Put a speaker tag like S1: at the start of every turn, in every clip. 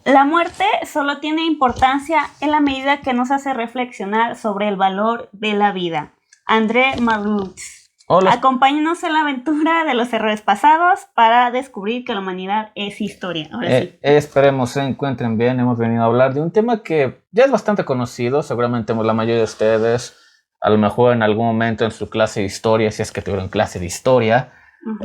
S1: La muerte solo tiene importancia en la medida que nos hace reflexionar sobre el valor de la vida. André Malraux. Acompáñenos en la aventura de los errores pasados para descubrir que la humanidad es historia. Ahora sí.
S2: Esperemos se encuentren bien. Hemos venido a hablar de un tema que ya es bastante conocido. Seguramente la mayoría de ustedes, a lo mejor en algún momento en su clase de historia, si es que tuvieron clase de historia,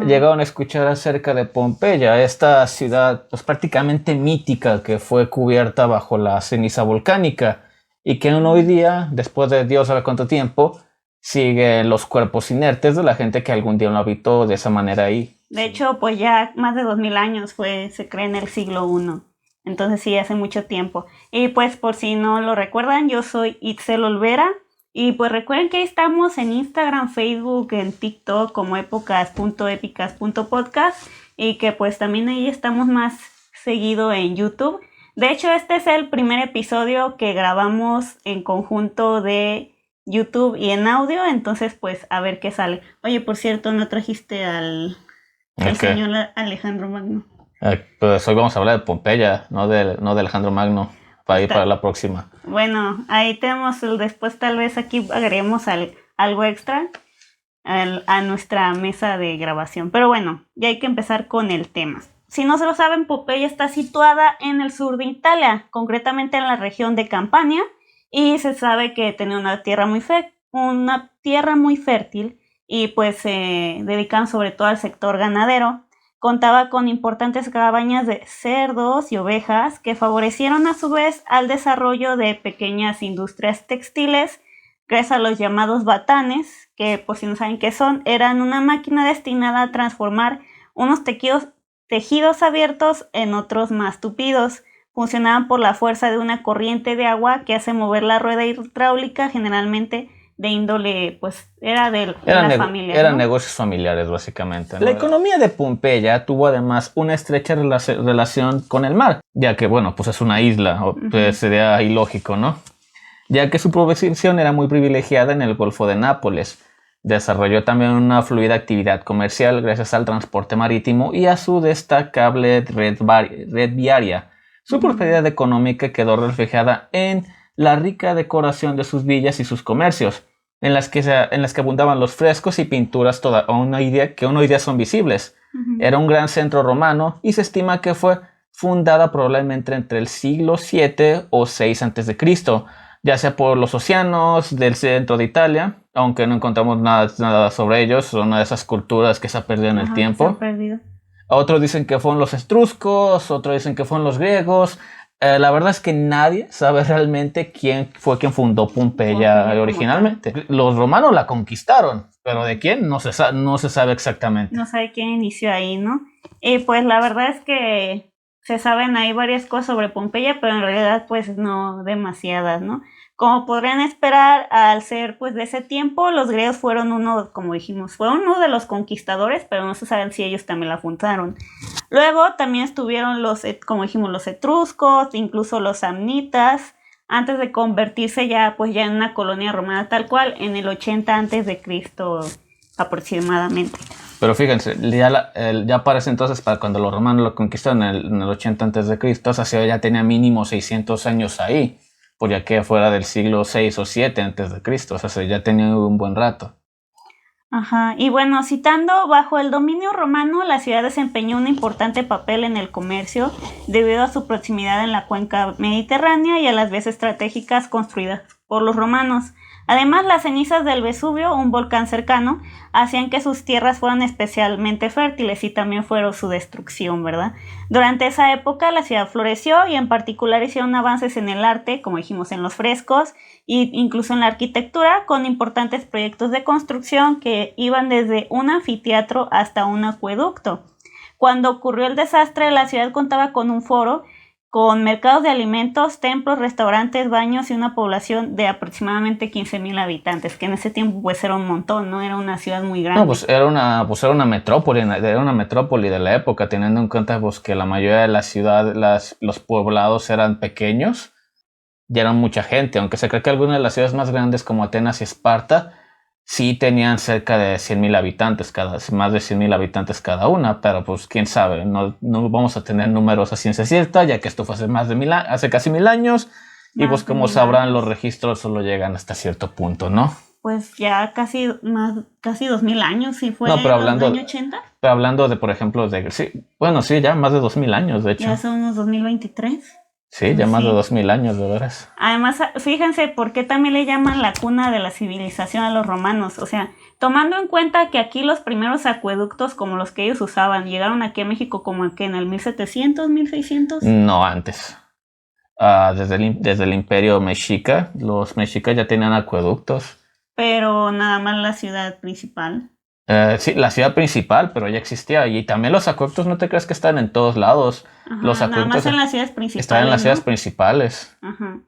S2: llegaron a escuchar acerca de Pompeya, esta ciudad pues prácticamente mítica que fue cubierta bajo la ceniza volcánica y que hoy día, después de Dios sabe cuánto tiempo, sigue los cuerpos inertes de la gente que algún día lo habitó de esa manera ahí.
S1: De hecho, pues ya más de 2000 años se cree en el siglo I. Entonces sí, hace mucho tiempo. Y pues por si no lo recuerdan, yo soy Itzel Olvera. Y pues recuerden que estamos en Instagram, Facebook, en TikTok como épocas.épicas.podcast y que pues también ahí estamos más seguido en YouTube. De hecho, este es el primer episodio que grabamos en conjunto de YouTube y en audio, entonces pues a ver qué sale. Oye, por cierto, ¿no trajiste al señor Alejandro Magno?
S2: Pues hoy vamos a hablar de Pompeya, no de Alejandro Magno. Para ir para la próxima.
S1: Bueno, ahí tenemos después tal vez aquí agreguemos algo extra a nuestra mesa de grabación. Pero bueno, ya hay que empezar con el tema. Si no se lo saben, Pompeya está situada en el sur de Italia, concretamente en la región de Campania, y se sabe que tenía una tierra muy fértil y pues se dedican sobre todo al sector ganadero. Contaba con importantes cabañas de cerdos y ovejas que favorecieron a su vez al desarrollo de pequeñas industrias textiles gracias a los llamados batanes, que por si no saben qué son, eran una máquina destinada a transformar unos tejidos abiertos en otros más tupidos. Funcionaban por la fuerza de una corriente de agua que hace mover la rueda hidráulica, generalmente de índole, pues era de las familias.
S2: Eran negocios familiares, básicamente, ¿no? La economía de Pompeya tuvo además una estrecha relación con el mar, ya que, bueno, pues es una isla, pues sería ilógico, ¿no? Ya que su posición era muy privilegiada en el Golfo de Nápoles. Desarrolló también una fluida actividad comercial gracias al transporte marítimo y a su destacable red viaria. Su prosperidad económica quedó reflejada en la rica decoración de sus villas y sus comercios, en las que abundaban los frescos y pinturas que aún hoy día son visibles. Era un gran centro romano y se estima que fue fundada probablemente entre el siglo VII o VI a.C., ya sea por los océanos del centro de Italia, aunque no encontramos nada sobre ellos, son una de esas culturas que se ha perdido en el tiempo.
S1: Se ha perdido.
S2: Otros dicen que fueron los etruscos, otros dicen que fueron los griegos. La verdad es que nadie sabe realmente quién fundó Pompeya originalmente. Los romanos la conquistaron, pero de quién no se sabe exactamente.
S1: No sabe quién inició ahí, ¿no? Y pues la verdad es que se saben ahí varias cosas sobre Pompeya, pero en realidad pues no demasiadas, ¿no? Como podrían esperar, al ser pues de ese tiempo, los griegos fueron uno de los conquistadores, pero no se sabe si ellos también la fundaron. Luego también estuvieron los etruscos, incluso los samnitas, antes de convertirse ya en una colonia romana tal cual, en el 80 a.C. aproximadamente.
S2: Pero fíjense, ya parece entonces, para cuando los romanos lo conquistaron en el 80 a.C., esa ciudad ya tenía mínimo 600 años ahí, por ya que fuera del siglo VI o VII a.C., o sea, ya tenía un buen rato.
S1: Ajá, y bueno, citando, bajo el dominio romano, la ciudad desempeñó un importante papel en el comercio debido a su proximidad en la cuenca mediterránea y a las vías estratégicas construidas por los romanos. Además, las cenizas del Vesubio, un volcán cercano, hacían que sus tierras fueran especialmente fértiles y también fueron su destrucción, ¿verdad? Durante esa época la ciudad floreció y en particular hicieron avances en el arte, como dijimos, en los frescos e incluso en la arquitectura, con importantes proyectos de construcción que iban desde un anfiteatro hasta un acueducto. Cuando ocurrió el desastre, la ciudad contaba con un foro, con mercados de alimentos, templos, restaurantes, baños y una población de aproximadamente 15,000 habitantes, que en ese tiempo pues era un montón, ¿no? Era una ciudad muy grande.
S2: No, pues era una metrópoli de la época, teniendo en cuenta pues que la mayoría de la ciudad, los poblados eran pequeños y eran mucha gente, aunque se cree que algunas de las ciudades más grandes como Atenas y Esparta sí tenían cerca de 100,000 habitantes, más de 100,000 habitantes cada una, pero pues quién sabe, no vamos a tener números a ciencia cierta, ya que esto fue hace casi 1,000 años, y pues como sabrán, los registros solo llegan hasta cierto punto, ¿no?
S1: Pues ya casi 2,000 años, si fue
S2: no, pero
S1: en los años 80.
S2: Pero hablando de, por ejemplo, sí, ya más de 2,000 años, de hecho.
S1: Ya son unos 2023.
S2: Sí, ya más de 2,000 años, de veras.
S1: Además, fíjense por qué también le llaman la cuna de la civilización a los romanos. O sea, tomando en cuenta que aquí los primeros acueductos, como los que ellos usaban, llegaron aquí a México como que en el 1700, 1600.
S2: No, antes. Desde el Imperio Mexica, los mexicas ya tenían acueductos.
S1: Pero nada más la ciudad principal.
S2: Sí, la ciudad principal, pero ya existía. Y también los acueductos, no te creas que están en todos lados.
S1: Ajá,
S2: los acueductos
S1: nada más en las ciudades principales.
S2: Están en las ciudades principales.
S1: Ajá.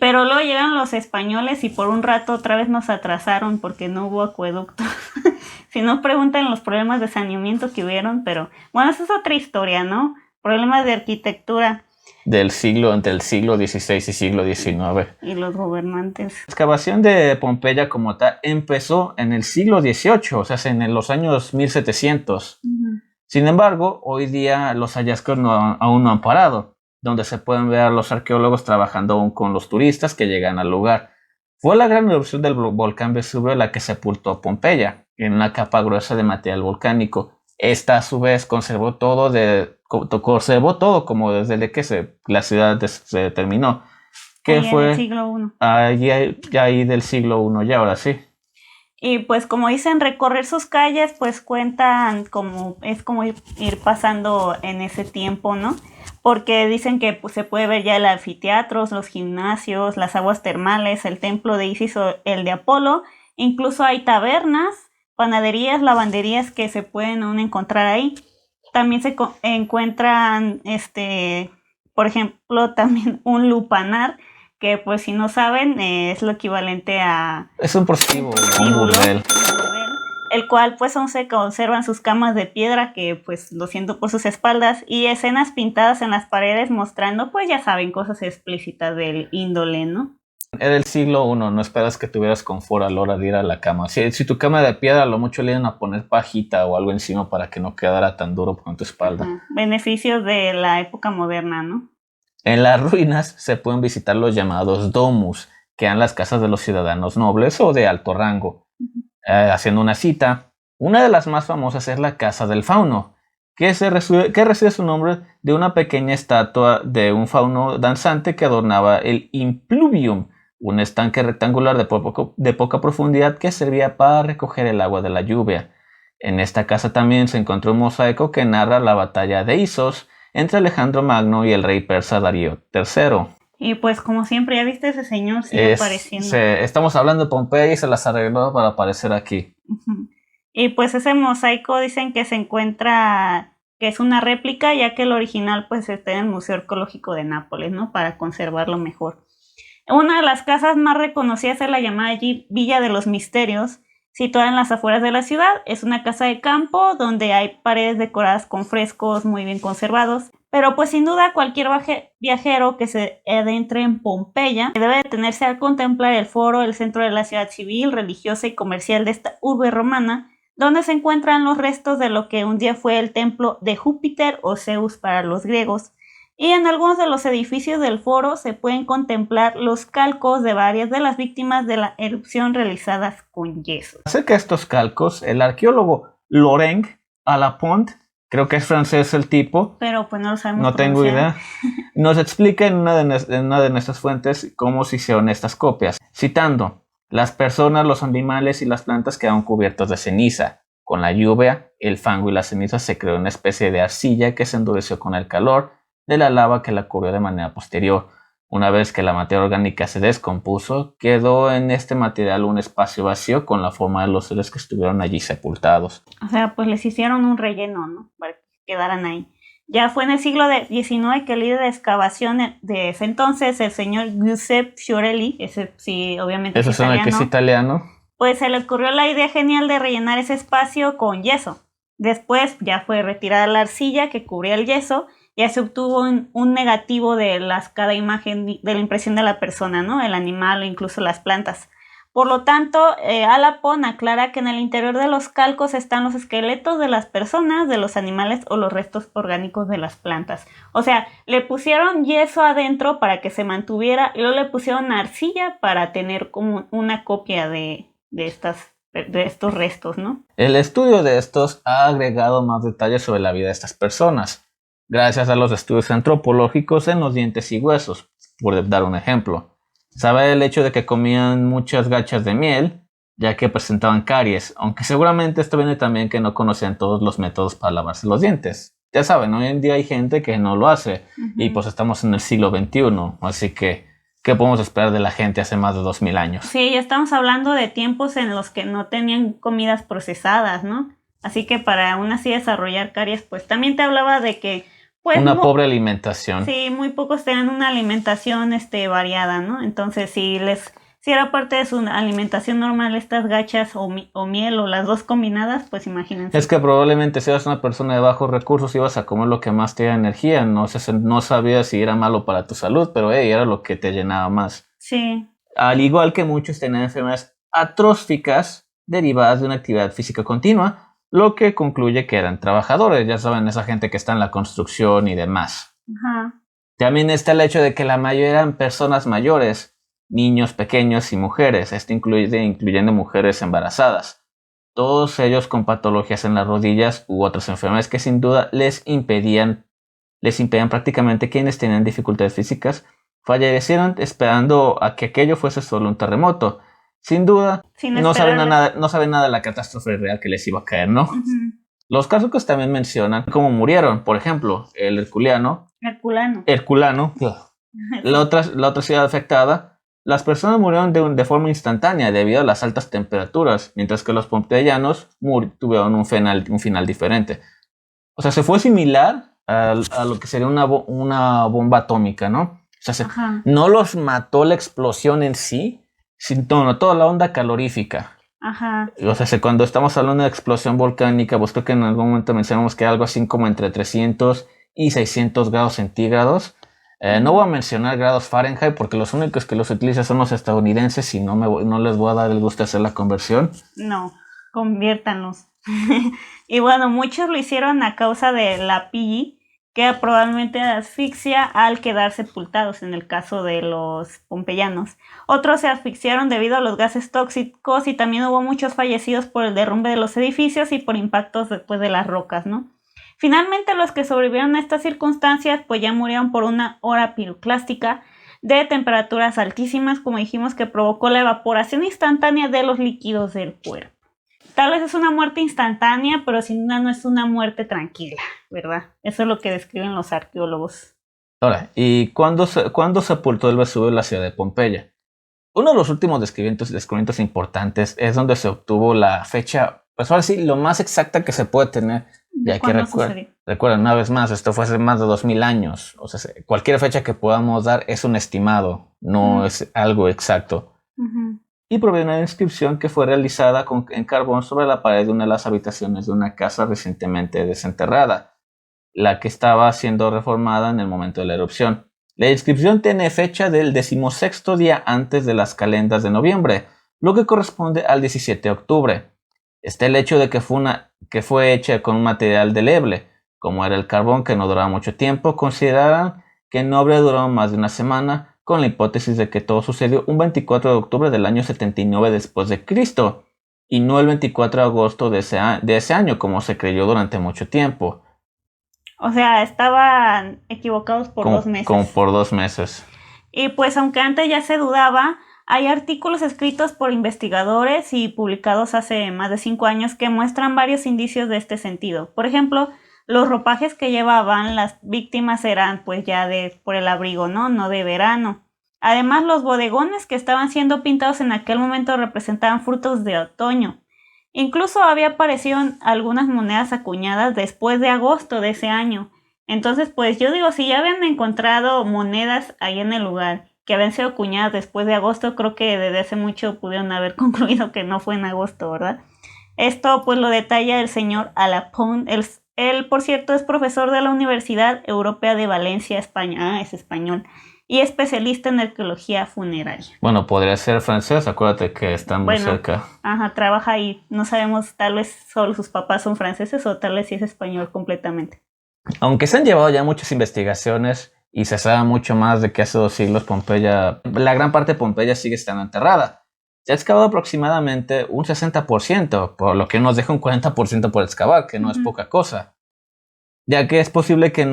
S1: Pero luego llegan los españoles y por un rato otra vez nos atrasaron porque no hubo acueducto. Si no, preguntan los problemas de saneamiento que hubieron, pero bueno, esa es otra historia, ¿no? Problemas de arquitectura.
S2: Entre el siglo XVI y siglo XIX.
S1: Y los gobernantes.
S2: La excavación de Pompeya como tal empezó en el siglo XVIII, o sea, en los años 1700. Uh-huh. Sin embargo, hoy día los hallazgos aún no han parado, donde se pueden ver a los arqueólogos trabajando aún con los turistas que llegan al lugar. Fue la gran erupción del volcán Vesubio la que sepultó Pompeya en una capa gruesa de material volcánico. Esta a su vez conservó todo como desde que la ciudad se terminó. Que
S1: ahí
S2: fue
S1: del siglo
S2: I. Ahí del siglo I, ya ahora sí.
S1: Y pues como dicen, recorrer sus calles pues cuentan es como ir pasando en ese tiempo, ¿no? Porque dicen que pues, se puede ver ya el anfiteatro, los gimnasios, las aguas termales, el templo de Isis o el de Apolo. Incluso hay tabernas, panaderías, lavanderías que se pueden aún encontrar ahí. También se encuentran, por ejemplo, también un lupanar, que pues si no saben, es lo equivalente a...
S2: Es un prostíbulo, un burdel.
S1: El cual pues aún se conservan sus camas de piedra, que pues lo siento por sus espaldas, y escenas pintadas en las paredes mostrando, pues ya saben, cosas explícitas del índole, ¿no?
S2: Era el siglo I, no esperas que tuvieras confort a la hora de ir a la cama. Si tu cama de piedra, a lo mucho le iban a poner pajita o algo encima para que no quedara tan duro con tu espalda.
S1: Beneficios de la época moderna, ¿no?
S2: En las ruinas se pueden visitar los llamados domus, que eran las casas de los ciudadanos nobles o de alto rango. Haciendo una cita, una de las más famosas es la Casa del Fauno, que recibe su nombre de una pequeña estatua de un fauno danzante que adornaba el impluvium, un estanque rectangular de poca profundidad que servía para recoger el agua de la lluvia. En esta casa también se encontró un mosaico que narra la batalla de Isos entre Alejandro Magno y el rey persa Darío III.
S1: Y pues como siempre, ya viste, ese señor sigue apareciendo.
S2: Estamos hablando de Pompeya y se las arregló para aparecer aquí.
S1: Uh-huh. Y pues ese mosaico dicen que se encuentra, que es una réplica, ya que el original pues está en el Museo Arqueológico de Nápoles, ¿no? Para conservarlo mejor. Una de las casas más reconocidas es la llamada Villa de los Misterios, situada en las afueras de la ciudad. Es una casa de campo donde hay paredes decoradas con frescos muy bien conservados. Pero pues sin duda cualquier viajero que se adentre en Pompeya debe detenerse a contemplar el foro, el centro de la ciudad civil, religiosa y comercial de esta urbe romana, donde se encuentran los restos de lo que un día fue el templo de Júpiter o Zeus para los griegos. Y en algunos de los edificios del foro se pueden contemplar los calcos de varias de las víctimas de la erupción realizadas con yeso.
S2: Acerca de estos calcos, el arqueólogo Laurent Alapont, creo que es francés el tipo,
S1: pero pues no lo sabemos.
S2: No tengo idea. Nos explica en una de nuestras fuentes cómo se hicieron estas copias. Citando, las personas, los animales y las plantas quedaron cubiertos de ceniza. Con la lluvia, el fango y la ceniza se creó una especie de arcilla que se endureció con el calor de la lava que la cubrió de manera posterior. Una vez que la materia orgánica se descompuso, quedó en este material un espacio vacío con la forma de los seres que estuvieron allí sepultados.
S1: O sea, pues les hicieron un relleno, ¿no? Para que quedaran ahí. Ya fue en el siglo XIX que el líder de excavación de ese entonces, el señor Giuseppe Fiorelli, ese sí, obviamente
S2: ¿Eso suena que es italiano?
S1: Pues se le ocurrió la idea genial de rellenar ese espacio con yeso. Después ya fue retirada la arcilla que cubría el yeso. Ya se obtuvo un negativo de cada imagen de la impresión de la persona, ¿no? El animal o incluso las plantas. Por lo tanto, Alapón aclara que en el interior de los calcos están los esqueletos de las personas, de los animales o los restos orgánicos de las plantas. O sea, le pusieron yeso adentro para que se mantuviera y luego le pusieron arcilla para tener como una copia de estos restos, ¿no?
S2: El estudio de estos ha agregado más detalles sobre la vida de estas personas, gracias a los estudios antropológicos en los dientes y huesos, por dar un ejemplo. Sabe el hecho de que comían muchas gachas de miel, ya que presentaban caries, aunque seguramente esto viene también que no conocían todos los métodos para lavarse los dientes. Ya saben, hoy en día hay gente que no lo hace, y pues estamos en el siglo XXI, así que ¿qué podemos esperar de la gente hace más de 2000 años?
S1: Sí, ya estamos hablando de tiempos en los que no tenían comidas procesadas, ¿no? Así que para aún así desarrollar caries, pues también te hablaba de que pues,
S2: una pobre alimentación.
S1: Sí, muy pocos tenían una alimentación variada, ¿no? Entonces, si era parte de su alimentación normal estas gachas o miel o las dos combinadas, pues imagínense.
S2: Es que probablemente si eras una persona de bajos recursos ibas a comer lo que más te da energía. No sabías si era malo para tu salud, pero era lo que te llenaba más.
S1: Sí.
S2: Al igual que muchos tenían enfermedades atróficas derivadas de una actividad física continua, lo que concluye que eran trabajadores, ya saben, esa gente que está en la construcción y demás.
S1: Ajá.
S2: También está el hecho de que la mayoría eran personas mayores, niños pequeños y mujeres, incluyendo mujeres embarazadas. Todos ellos con patologías en las rodillas u otras enfermedades que sin duda les impedían prácticamente, quienes tenían dificultades físicas fallecieron esperando a que aquello fuese solo un terremoto. Sin duda, no saben nada de la catástrofe real que les iba a caer, ¿no? Uh-huh. Los casos también mencionan cómo murieron. Por ejemplo, el Herculano. La otra ciudad afectada. Las personas murieron de forma instantánea debido a las altas temperaturas, mientras que los pompeyanos tuvieron un final diferente. O sea, se fue similar a lo que sería una bomba atómica, ¿no? O sea, no los mató la explosión en sí, sino toda la onda calorífica.
S1: Ajá.
S2: O sea, cuando estamos hablando de explosión volcánica, pues creo que en algún momento mencionamos que algo así como entre 300 y 600 grados centígrados. No voy a mencionar grados Fahrenheit porque los únicos que los utilizan son los estadounidenses y no les voy a dar el gusto de hacer la conversión.
S1: No, conviértanlos. Y bueno, muchos lo hicieron a causa de la PI, que probablemente asfixia al quedar sepultados en el caso de los pompeyanos. Otros se asfixiaron debido a los gases tóxicos y también hubo muchos fallecidos por el derrumbe de los edificios y por impactos después de las rocas, ¿no? Finalmente, los que sobrevivieron a estas circunstancias pues ya murieron por una hora piroclástica de temperaturas altísimas, como dijimos, que provocó la evaporación instantánea de los líquidos del cuerpo. Tal vez es una muerte instantánea, pero sin duda no es una muerte tranquila, ¿verdad? Eso es lo que describen los arqueólogos.
S2: Ahora, ¿y cuándo sepultó el Vesubio la ciudad de Pompeya? Uno de los últimos descubrimientos importantes es donde se obtuvo la fecha, pues ahora sí, lo más exacta que se puede tener, ya que recuerden una vez más, esto fue hace más de 2000 años. O sea, cualquier fecha que podamos dar es un estimado, no es algo exacto. Y proviene de una inscripción que fue realizada en carbón sobre la pared de una de las habitaciones de una casa recientemente desenterrada, la que estaba siendo reformada en el momento de la erupción. La inscripción tiene fecha del 16º día antes de las calendas de noviembre, lo que corresponde al 17 de octubre. Está el hecho de que fue hecha con un material deleble, como era el carbón, que no duraba mucho tiempo. Consideraron que no habría durado más de una semana, con la hipótesis de que todo sucedió un 24 de octubre del año 79 después de Cristo, y no el 24 de agosto de ese año, como se creyó durante mucho tiempo.
S1: O sea, estaban equivocados por 2 meses.
S2: Como por 2 meses.
S1: Y pues aunque antes ya se dudaba, hay artículos escritos por investigadores y publicados hace más de 5 años que muestran varios indicios de este sentido. Por ejemplo, los ropajes que llevaban las víctimas eran pues ya por el abrigo, no de verano. Además, los bodegones que estaban siendo pintados en aquel momento representaban frutos de otoño. Incluso había aparecido algunas monedas acuñadas después de agosto de ese año. Entonces, pues yo digo, si ya habían encontrado monedas ahí en el lugar que habían sido acuñadas después de agosto, creo que desde hace mucho pudieron haber concluido que no fue en agosto, ¿verdad? Esto pues lo detalla el señor Alapón. Él, por cierto, es profesor de la Universidad Europea de Valencia, España. Es español. y especialista en arqueología funeraria.
S2: Bueno, podría ser francés, acuérdate que está muy cerca.
S1: Ajá, trabaja ahí. No sabemos, tal vez solo sus papás son franceses o tal vez sí es español completamente.
S2: Aunque se han llevado ya muchas investigaciones y se sabe mucho más de que hace 2 siglos Pompeya, la gran parte de Pompeya sigue estando enterrada. Se ha excavado aproximadamente un 60%, por lo que nos deja un 40% por excavar, que no es poca cosa. Ya que es posible que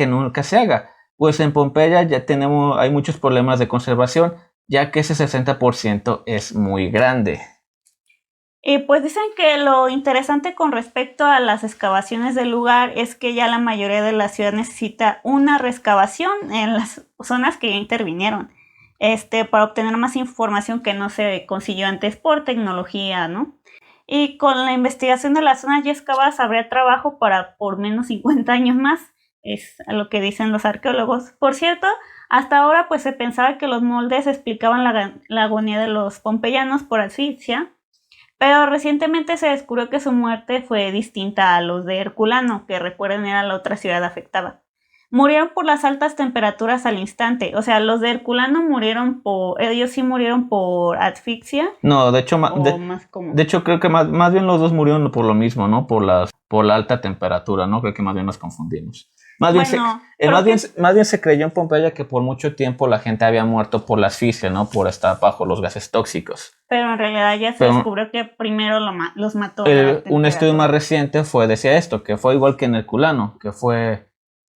S2: nunca se haga. Pues en Pompeya hay muchos problemas de conservación, ya que ese 60% es muy grande.
S1: Y pues dicen que lo interesante con respecto a las excavaciones del lugar es que ya la mayoría de la ciudad necesita una reexcavación en las zonas que ya intervinieron, para obtener más información que no se consiguió antes por tecnología, ¿no? Y con la investigación de las zonas ya excavadas habría trabajo para por menos 50 años más, es lo que dicen los arqueólogos. Por cierto, hasta ahora pues se pensaba que los moldes explicaban la agonía de los pompeyanos por asfixia, pero recientemente se descubrió que su muerte fue distinta a los de Herculano, que recuerden era la otra ciudad afectada. Murieron por las altas temperaturas al instante. O sea, los de Herculano ellos sí murieron por asfixia.
S2: No, de hecho, de hecho creo que más bien los dos murieron por lo mismo, ¿no? Por la alta temperatura, ¿no? Creo que más bien nos confundimos. Más bien se creyó en Pompeya que por mucho tiempo la gente había muerto por la asfixia, ¿no? Por estar bajo los gases tóxicos.
S1: Pero en realidad ya se descubrió que primero los mató.
S2: Un estudio más reciente decía esto, que fue igual que en Herculano, que fue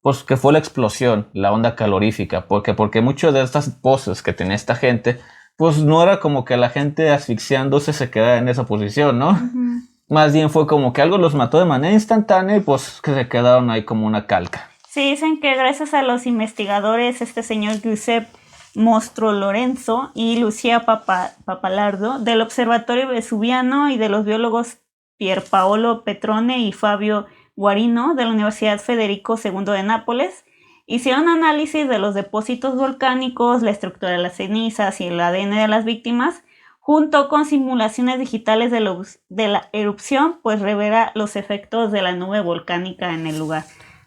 S2: la explosión, la onda calorífica, porque muchas de estas poses que tenía esta gente, pues no era como que la gente asfixiándose se quedara en esa posición, ¿no? Uh-huh. Más bien fue como que algo los mató de manera instantánea y pues que se quedaron ahí como una calca.
S1: Sí, dicen que gracias a los investigadores, este señor Giuseppe Mostro Lorenzo y Lucia Papalardo, del Observatorio Vesuviano y de los biólogos Pierpaolo Petrone y Fabio Guarino de la Universidad Federico II de Nápoles, hicieron análisis de los depósitos volcánicos, la estructura de las cenizas y el ADN de las víctimas, junto con simulaciones digitales de la erupción, pues revela los efectos de la nube volcánica en el lugar.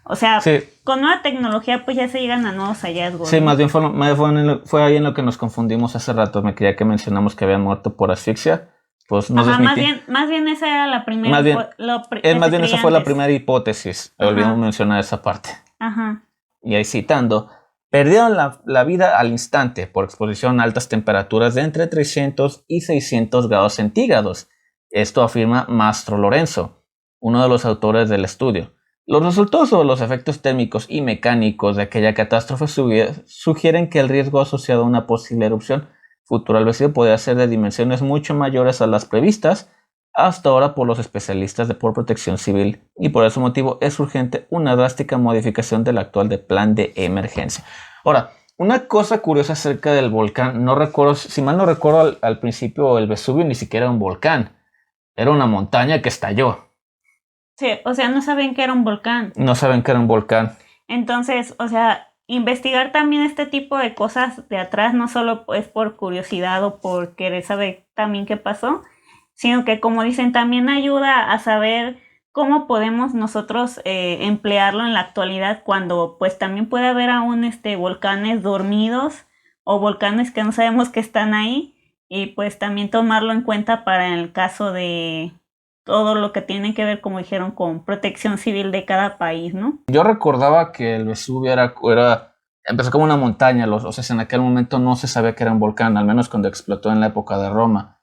S1: O sea, sí. Con nueva tecnología pues ya se llegan a nuevos hallazgos.
S2: Sí, ¿no? Más bien fue ahí en lo que nos confundimos hace rato. Me creía que mencionamos que habían muerto por asfixia. Pues nos desmití.
S1: Más bien esa era la primera.
S2: Más bien esa fue la primera hipótesis. Olvidamos mencionar esa parte.
S1: Ajá.
S2: Y ahí citando, perdieron la vida al instante por exposición a altas temperaturas de entre 300 y 600 grados centígrados. Esto afirma Mastro Lorenzo, uno de los autores del estudio. Los resultados sobre los efectos térmicos y mecánicos de aquella catástrofe sugieren que el riesgo asociado a una posible erupción futura al vacío podría ser de dimensiones mucho mayores a las previstas hasta ahora por los especialistas por protección civil, y por ese motivo es urgente una drástica modificación del actual plan de emergencia. Ahora, una cosa curiosa acerca del volcán, no recuerdo, si mal no recuerdo, al principio el Vesubio ni siquiera era un volcán, era una montaña que estalló.
S1: Sí, o sea, no saben que era un volcán.
S2: No saben que era un volcán.
S1: Entonces, o sea, investigar también este tipo de cosas de atrás no solo es por curiosidad o por querer saber también qué pasó, sino que, como dicen, también ayuda a saber cómo podemos nosotros emplearlo en la actualidad, cuando pues también puede haber aún volcanes dormidos o volcanes que no sabemos que están ahí, y pues también tomarlo en cuenta para el caso de todo lo que tiene que ver, como dijeron, con protección civil de cada país, ¿no?
S2: Yo recordaba que el Vesubio empezó como una montaña, o sea, en aquel momento no se sabía que era un volcán, al menos cuando explotó en la época de Roma.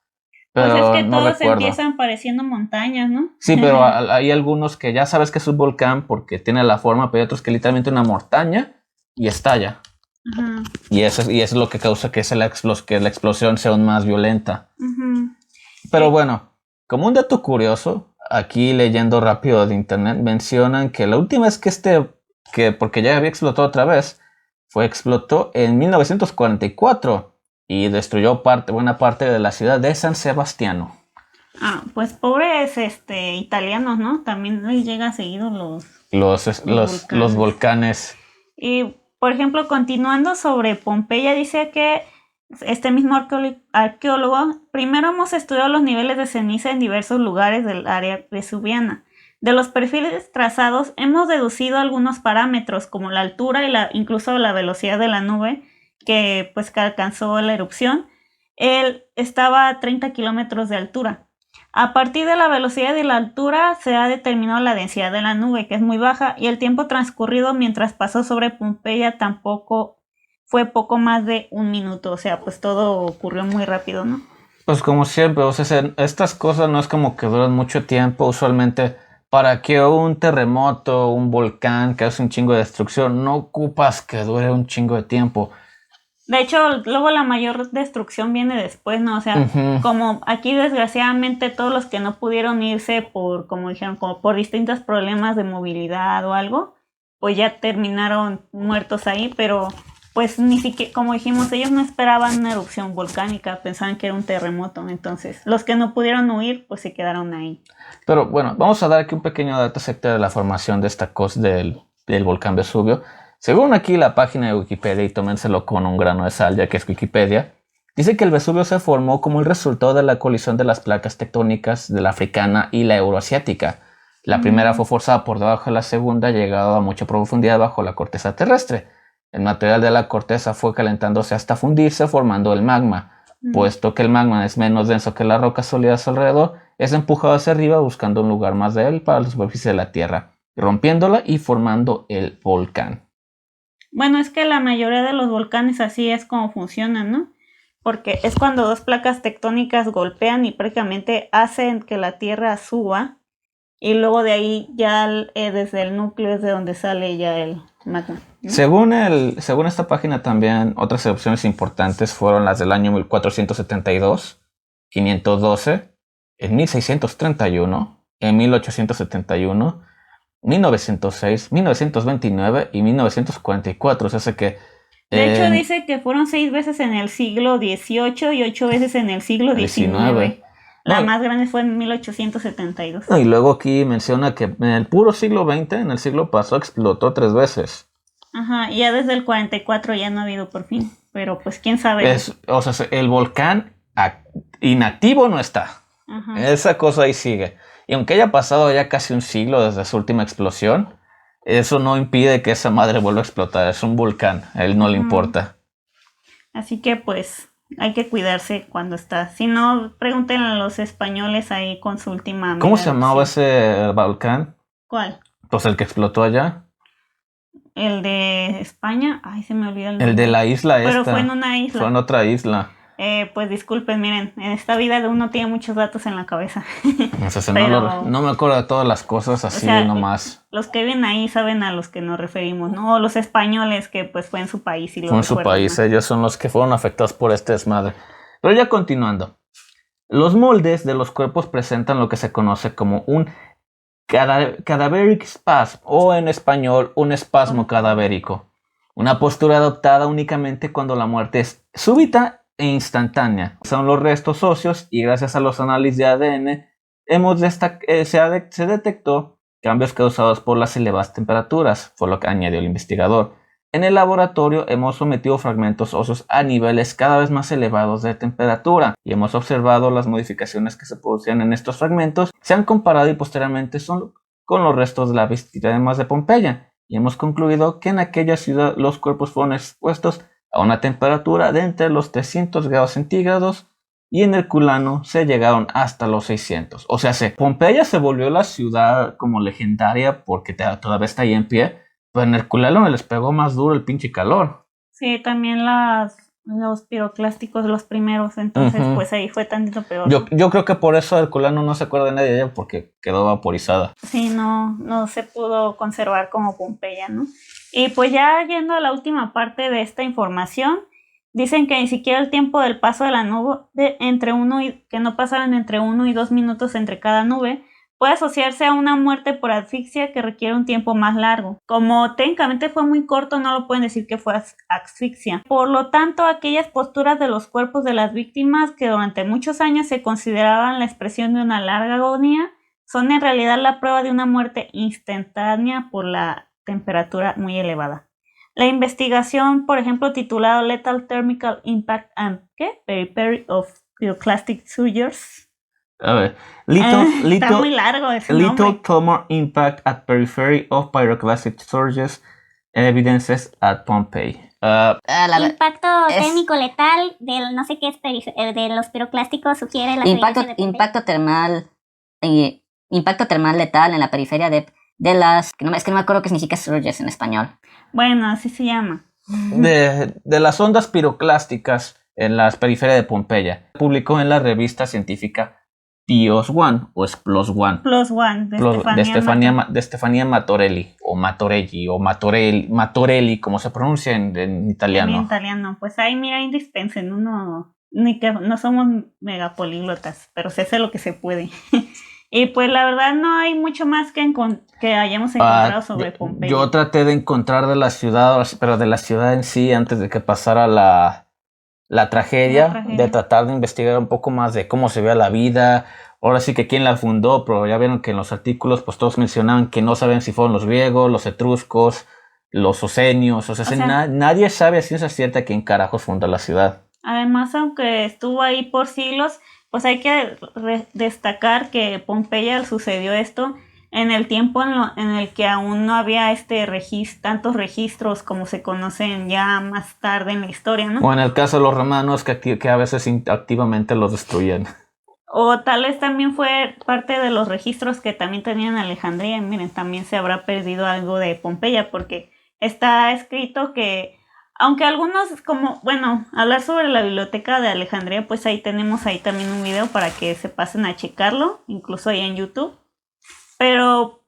S2: Pero
S1: pues es que
S2: no
S1: todos
S2: recuerdo.
S1: Empiezan pareciendo montañas, ¿no?
S2: Sí, pero hay algunos que ya sabes que es un volcán porque tiene la forma, pero hay otros que literalmente una montaña y estalla.
S1: Ajá.
S2: Y eso es lo que causa que la explosión sea aún más violenta.
S1: Uh-huh.
S2: Pero bueno, como un dato curioso, aquí leyendo rápido de internet, mencionan que la última vez porque ya había explotado otra vez, explotó en 1944 y destruyó buena parte de la ciudad de San Sebastiano.
S1: Ah, pues pobres italianos, ¿no? También les llega seguido
S2: los volcanes.
S1: Y, por ejemplo, continuando sobre Pompeya, dice que este mismo arqueólogo, primero hemos estudiado los niveles de ceniza en diversos lugares del área vesuviana. De los perfiles trazados hemos deducido algunos parámetros como la altura y incluso la velocidad de la nube que alcanzó la erupción. Él estaba a 30 kilómetros de altura. A partir de la velocidad y la altura se ha determinado la densidad de la nube, que es muy baja, y el tiempo transcurrido mientras pasó sobre Pompeya tampoco fue poco más de 1 minuto. O sea, pues todo ocurrió muy rápido, ¿no?
S2: Pues como siempre, o sea, estas cosas no es como que duran mucho tiempo. Usualmente, para que un terremoto, un volcán que hace un chingo de destrucción, no ocupas que dure un chingo de tiempo.
S1: De hecho, luego la mayor destrucción viene después, ¿no? O sea, como aquí desgraciadamente todos los que no pudieron irse como dijeron, como por distintos problemas de movilidad o algo, pues ya terminaron muertos ahí, pero pues ni siquiera, como dijimos, ellos no esperaban una erupción volcánica, pensaban que era un terremoto. Entonces, los que no pudieron huir, pues se quedaron ahí.
S2: Pero bueno, vamos a dar aquí un pequeño dato acerca de la formación de esta cosa del volcán Vesubio. Según aquí la página de Wikipedia, y tómenselo con un grano de sal ya que es Wikipedia, dice que el Vesubio se formó como el resultado de la colisión de las placas tectónicas de la africana y la euroasiática. La primera fue forzada por debajo de la segunda, llegando a mucha profundidad bajo la corteza terrestre. El material de la corteza fue calentándose hasta fundirse, formando el magma. Puesto que el magma es menos denso que las rocas sólidas alrededor, es empujado hacia arriba buscando un lugar más de él para la superficie de la Tierra, rompiéndola y formando el volcán.
S1: Bueno, es que la mayoría de los volcanes así es como funcionan, ¿no? Porque es cuando dos placas tectónicas golpean y prácticamente hacen que la Tierra suba, y luego de ahí ya desde el núcleo es de donde sale ya el magma, ¿no?
S2: Según esta página también, otras erupciones importantes fueron las del año 1472, 512, en 1631, en 1871, 1906, 1929 y 1944. O sea que...
S1: De hecho dice que fueron 6 veces en el siglo XVIII y 8 veces en el siglo XIX. La más grande fue en 1872.
S2: Y luego aquí menciona que en el puro siglo XX, en el siglo pasado, explotó 3 veces.
S1: Ajá, y ya desde el 44 ya no ha habido por fin. Pero pues quién sabe.
S2: O sea, el volcán inactivo no está. Ajá. Esa cosa ahí sigue. Y aunque haya pasado ya casi un siglo desde su última explosión, eso no impide que esa madre vuelva a explotar. Es un volcán, a él no le importa.
S1: Así que pues hay que cuidarse cuando está. Si no, pregúntenle a los españoles ahí con su última...
S2: ¿Cómo se llamaba ese volcán?
S1: ¿Cuál?
S2: Pues el que explotó allá.
S1: El de España. Ay, se me olvidó el nombre.
S2: El de la isla esta.
S1: Pero fue en una isla.
S2: Fue en otra isla.
S1: Pues disculpen, miren, en esta vida uno tiene muchos datos en la cabeza.
S2: O sea, pero, no me acuerdo de todas las cosas así, o sea, nomás.
S1: Los que viven ahí saben a los que nos referimos, ¿no? O los españoles que pues fue en su país. Y
S2: fue en su país, ¿no? Ellos son los que fueron afectados por este desmadre. Pero ya continuando. Los moldes de los cuerpos presentan lo que se conoce como un cadaveric spasm, o en español, un espasmo cadavérico. Una postura adoptada únicamente cuando la muerte es súbita e instantánea. Son los restos óseos y gracias a los análisis de ADN se detectó cambios causados por las elevadas temperaturas, fue lo que añadió el investigador. En el laboratorio hemos sometido fragmentos óseos a niveles cada vez más elevados de temperatura y hemos observado las modificaciones que se producían en estos fragmentos, se han comparado y posteriormente con los restos de la víctimas de Pompeya y hemos concluido que en aquella ciudad los cuerpos fueron expuestos a una temperatura de entre los 300 grados centígrados y en Herculano se llegaron hasta los 600. O sea, Pompeya se volvió la ciudad como legendaria porque todavía está ahí en pie, pero en Herculano les pegó más duro el pinche calor.
S1: Sí, también los piroclásticos, los primeros, entonces pues ahí fue tantito peor.
S2: Yo creo que por eso Herculano no se acuerda de nadie de ella porque quedó vaporizada.
S1: Sí, no se pudo conservar como Pompeya, ¿no? Y pues ya yendo a la última parte de esta información, dicen que ni siquiera el tiempo del paso de la nube que no pasaban entre 1 y 2 minutos entre cada nube, puede asociarse a una muerte por asfixia que requiere un tiempo más largo. Como técnicamente fue muy corto, no lo pueden decir que fue asfixia. Por lo tanto, aquellas posturas de los cuerpos de las víctimas que durante muchos años se consideraban la expresión de una larga agonía, son en realidad la prueba de una muerte instantánea por la temperatura muy elevada. La investigación, por ejemplo, titulada Lethal Thermal Impact and Periphery of Pyroclastic Sewers,
S2: A ver.
S1: Está muy largo ese
S2: Little
S1: nombre.
S2: tumor impact at periphery of pyroclastic surges. Evidences at Pompeii.
S3: Impacto térmico letal del no sé qué es de los piroclásticos sugiere la impacto termal letal en la periferia de las que no me acuerdo qué significa surges en español.
S1: Bueno, así se llama.
S2: De las ondas piroclásticas en las periferias de Pompeya. Publicó en la revista científica PLOS ONE o PLOS ONE.
S1: PLOS ONE
S2: de Stefania Matorelli o Matorelli o Matorelli, como se pronuncia en italiano.
S1: En italiano, pues ahí mira, indispensen, uno, ni que no somos megapolíglotas, pero se hace lo que se puede. Y pues la verdad no hay mucho más que hayamos encontrado sobre Pompeya.
S2: Yo traté de encontrar de la ciudad, pero de la ciudad en sí, antes de que pasara la tragedia, de tratar de investigar un poco más de cómo se veía la vida. Ahora sí que quién la fundó, pero ya vieron que en los artículos pues todos mencionaban que no saben si fueron los griegos, los etruscos, los osenios, o sea, nadie sabe a ciencia cierta quién carajos fundó la ciudad.
S1: Además, aunque estuvo ahí por siglos, pues hay que destacar que Pompeya sucedió esto en el tiempo en el que aún no había tantos registros como se conocen ya más tarde en la historia, ¿no?
S2: O en el caso de los romanos que a veces activamente los destruían.
S1: O tal vez también fue parte de los registros que también tenían Alejandría. Miren, también se habrá perdido algo de Pompeya porque está escrito que, aunque algunos hablar sobre la biblioteca de Alejandría, pues ahí tenemos también un video para que se pasen a checarlo, incluso ahí en YouTube. Pero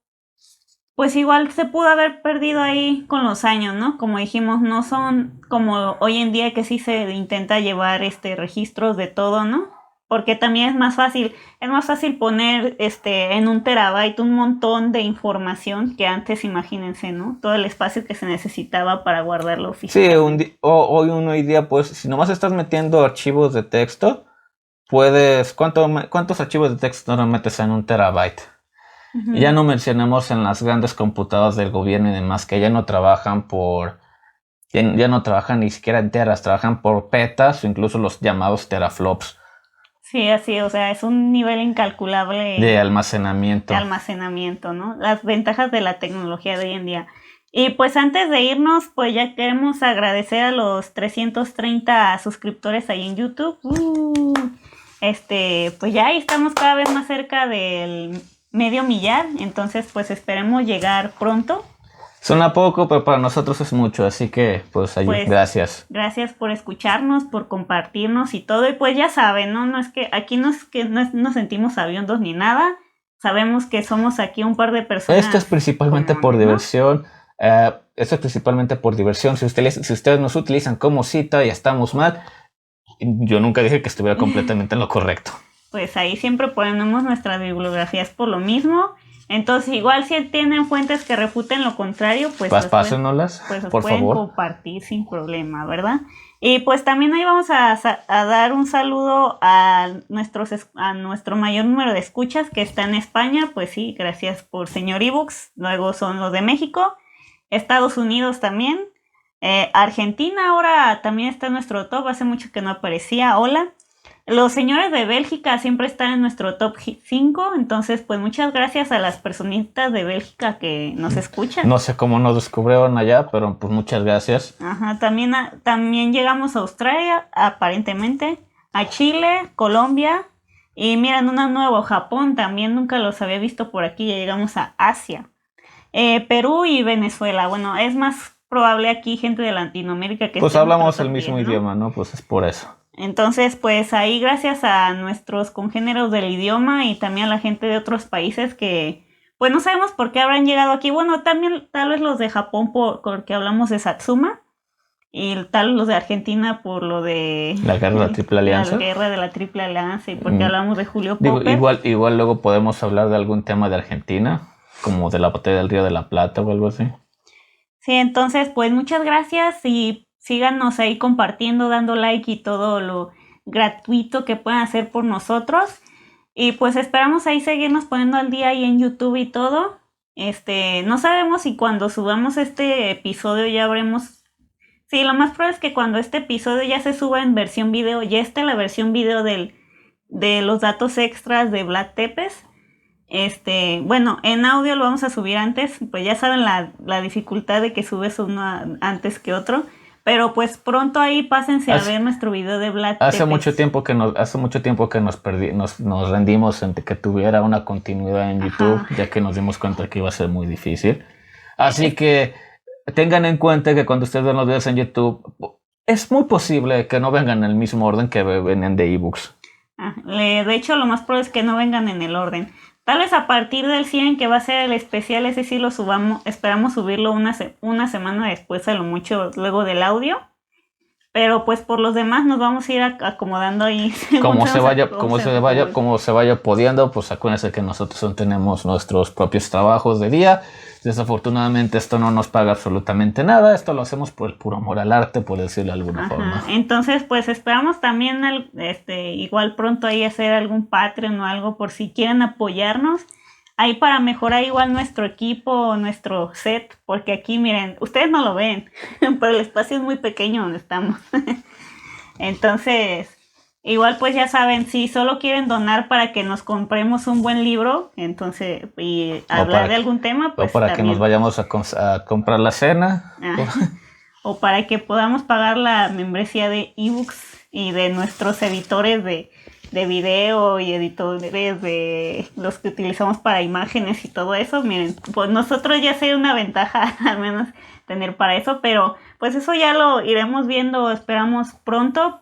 S1: pues igual se pudo haber perdido ahí con los años, ¿no? Como dijimos, no son como hoy en día que sí se intenta llevar registros de todo, ¿no? Porque también es más fácil poner en 1 terabyte un montón de información que antes, imagínense, ¿no? Todo el espacio que se necesitaba para guardarlo físicamente.
S2: Sí, hoy día, pues, si nomás estás metiendo archivos de texto, puedes... ¿Cuántos archivos de texto no metes en 1 terabyte? Uh-huh. Ya no mencionemos en las grandes computadoras del gobierno y demás, que ya no trabajan ya no trabajan ni siquiera en teras, trabajan por petas o incluso los llamados teraflops.
S1: Sí, así, o sea, es un nivel incalculable
S2: de almacenamiento.
S1: ¿No? Las ventajas de la tecnología de hoy en día. Y pues antes de irnos, pues ya queremos agradecer a los 330 suscriptores ahí en YouTube. Pues ya estamos cada vez más cerca del 500,000, entonces pues esperemos llegar pronto.
S2: Suena poco, pero para nosotros es mucho, así que pues gracias.
S1: Gracias por escucharnos, por compartirnos y todo. Y pues ya saben, ¿no? No es que aquí no nos sentimos sabiondos ni nada. Sabemos que somos aquí un par de personas.
S2: Esto es principalmente por diversión. Esto es principalmente por diversión. Si ustedes nos utilizan como cita y estamos mal, yo nunca dije que estuviera completamente en lo correcto.
S1: Pues ahí siempre ponemos nuestras bibliografías por lo mismo. Entonces, igual si tienen fuentes que refuten lo contrario, pues
S2: pásennoslas, por
S1: pueden
S2: favor
S1: compartir sin problema, ¿verdad? Y pues también ahí vamos a dar un saludo a nuestro mayor número de escuchas que está en España. Pues sí, gracias por señor eBooks. Luego son los de México, Estados Unidos también, Argentina ahora también está en nuestro top, hace mucho que no aparecía. Hola. Los señores de Bélgica siempre están en nuestro top 5, entonces pues muchas gracias a las personitas de Bélgica que nos escuchan.
S2: No sé cómo nos descubrieron allá, pero pues muchas gracias.
S1: Ajá, también llegamos a Australia, aparentemente, a Chile, Colombia, y miren, un nuevo Japón, también nunca los había visto por aquí, ya llegamos a Asia. Perú y Venezuela, bueno, es más probable aquí gente de Latinoamérica que...
S2: Pues hablamos el mismo idioma, ¿no? Pues es por eso.
S1: Entonces, pues ahí gracias a nuestros congéneros del idioma y también a la gente de otros países que, pues no sabemos por qué habrán llegado aquí. Bueno, también tal vez los de Japón porque hablamos de Satsuma y tal vez los de Argentina por lo de...
S2: La guerra de la Triple Alianza.
S1: La guerra de la Triple Alianza y porque hablamos de Julio Popper.
S2: Igual luego podemos hablar de algún tema de Argentina, como de la batalla del Río de la Plata o algo así.
S1: Sí, entonces, pues muchas gracias y... síganos ahí compartiendo, dando like y todo lo gratuito que puedan hacer por nosotros. Y pues esperamos ahí seguirnos poniendo al día ahí en YouTube y todo. No sabemos si cuando subamos este episodio ya habremos... Sí, lo más probable es que cuando este episodio ya se suba en versión video, ya esté la versión video del de los datos extras de Vlad Tepes. Bueno, en audio lo vamos a subir antes, pues ya saben la dificultad de que subes uno antes que otro, pero pues pronto ahí pásense a ver nuestro video de Vlad Tepes.
S2: Hace mucho tiempo que nos rendimos en que tuviera una continuidad en YouTube, ya que nos dimos cuenta que iba a ser muy difícil. Así que tengan en cuenta que cuando ustedes ven los videos en YouTube, es muy posible que no vengan en el mismo orden que vienen de ebooks.
S1: De hecho, lo más probable es que no vengan en el orden. Tal vez a partir del 100, que va a ser el especial, ese sí lo esperamos subirlo una semana después, a lo mucho luego del audio. Pero pues por los demás nos vamos a ir acomodando ahí.
S2: Como se vaya pudiendo, pues acuérdense que nosotros tenemos nuestros propios trabajos de día. Desafortunadamente esto no nos paga absolutamente nada. Esto lo hacemos por el puro amor al arte, por decirlo de alguna forma.
S1: Entonces pues esperamos también igual pronto ahí hacer algún Patreon o algo por si quieren apoyarnos. Ahí para mejorar igual nuestro equipo, nuestro set, porque aquí miren, ustedes no lo ven, pero el espacio es muy pequeño donde estamos. Entonces, igual pues ya saben, si solo quieren donar para que nos compremos un buen libro, entonces, y hablar de algún tema, pues
S2: o para que nos vayamos a comprar la cena.
S1: O para que podamos pagar la membresía de ebooks y de nuestros editores de video y editores de los que utilizamos para imágenes y todo eso. Miren, pues nosotros ya sería una ventaja al menos tener para eso, pero pues eso ya lo iremos viendo, esperamos pronto.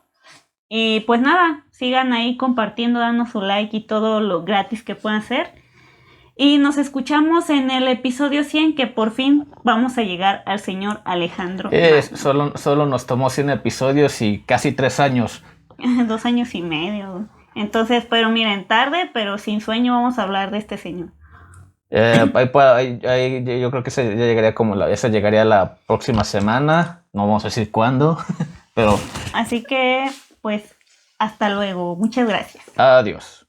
S1: Y pues nada, sigan ahí compartiendo, dando su like y todo lo gratis que puedan hacer. Y nos escuchamos en el episodio 100, que por fin vamos a llegar al señor Alejandro.
S2: Solo nos tomó 100 episodios y casi 3 años.
S1: 2 años y medio. Entonces, pero miren, tarde, pero sin sueño vamos a hablar de este señor.
S2: Yo creo que esa llegaría la próxima semana. No vamos a decir cuándo, pero...
S1: Así que, pues, hasta luego. Muchas gracias.
S2: Adiós.